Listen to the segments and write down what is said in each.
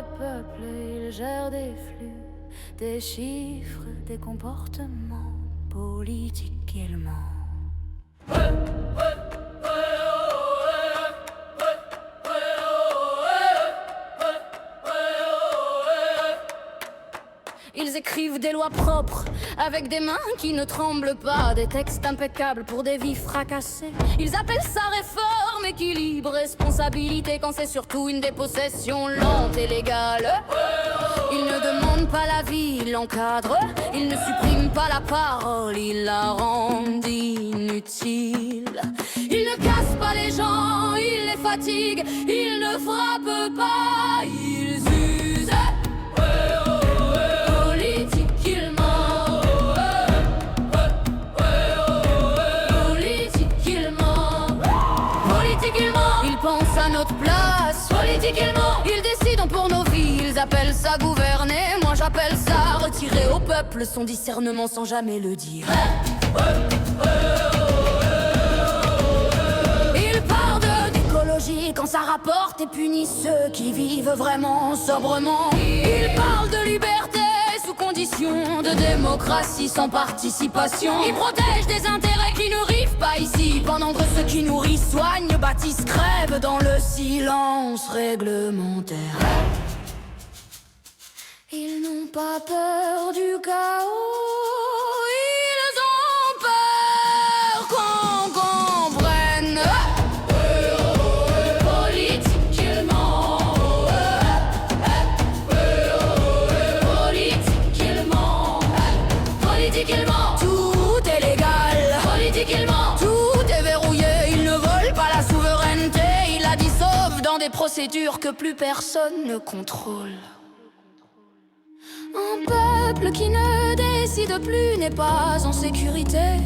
des peuples, il gère des flux, des chiffres, des comportements politiques, il ment. Ils écrivent des lois propres, avec des mains qui ne tremblent pas, des textes impeccables pour des vies fracassées. Ils appellent ça réforme, équilibre, responsabilité, quand c'est surtout une dépossession lente et légale. Ils ne demandent pas la vie, ils l'encadrent. Ils ne suppriment pas la parole, ils la rendent inutile. Ils ne cassent pas les gens, ils les fatiguent. Ils ne frappent pas, ils usent. Ils pensent à notre place, politiquement. Ils décident pour nos vies, ils appellent ça gouverner. Moi j'appelle ça retirer au peuple son discernement sans jamais le dire. Ils parlent d'écologie quand ça rapporte et punissent ceux qui vivent vraiment sobrement. Ils parlent de liberté sous condition de démocratie sans participation. Ils protègent des intérêts qui nourrissent pas ici, pendant que ceux qui nourrissent, soignent, bâtissent, crèvent dans le silence réglementaire. Ils n'ont pas peur du chaos, ils ont peur qu'on comprenne. Politiquement, tout est légal. Politiquement, tout est verrouillé. Ils ne veulent pas la souveraineté. Ils la dissolvent dans des procédures que plus personne ne contrôle. Un peuple qui ne décide plus n'est pas en sécurité.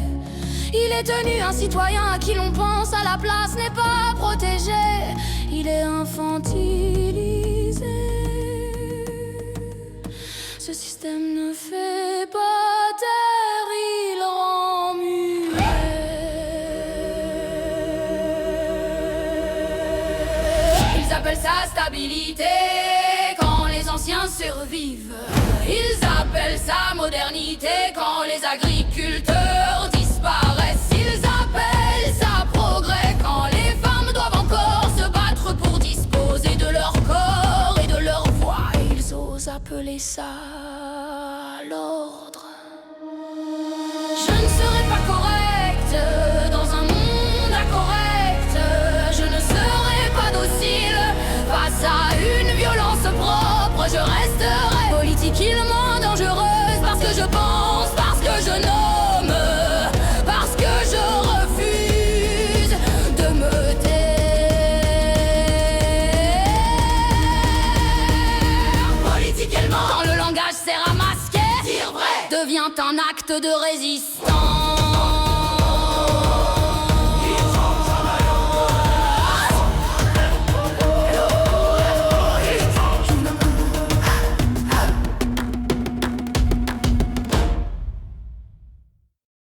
Il est tenu un citoyen à qui l'on pense à la place n'est pas protégé. Il est infantilisé. Ce système ne fait pas taire, il rend muet. Ils appellent ça stabilité quand les anciens survivent. Ils appellent ça modernité quand les agriculteurs disparaissent. Ils appellent ça progrès quand les femmes doivent encore se battre pour disposer de leur corps et de leur voix. Ils osent appeler ça l'ordre. Je ne serai pas correcte dans un monde incorrect. Je ne serai pas docile face à une violence propre. Je resterai politiquement dangereuse parce que je pense, parce que je nomme, parce que je refuse de me taire. Politiquement, quand le langage sert à masquer, dire vrai devient un acte de résistance.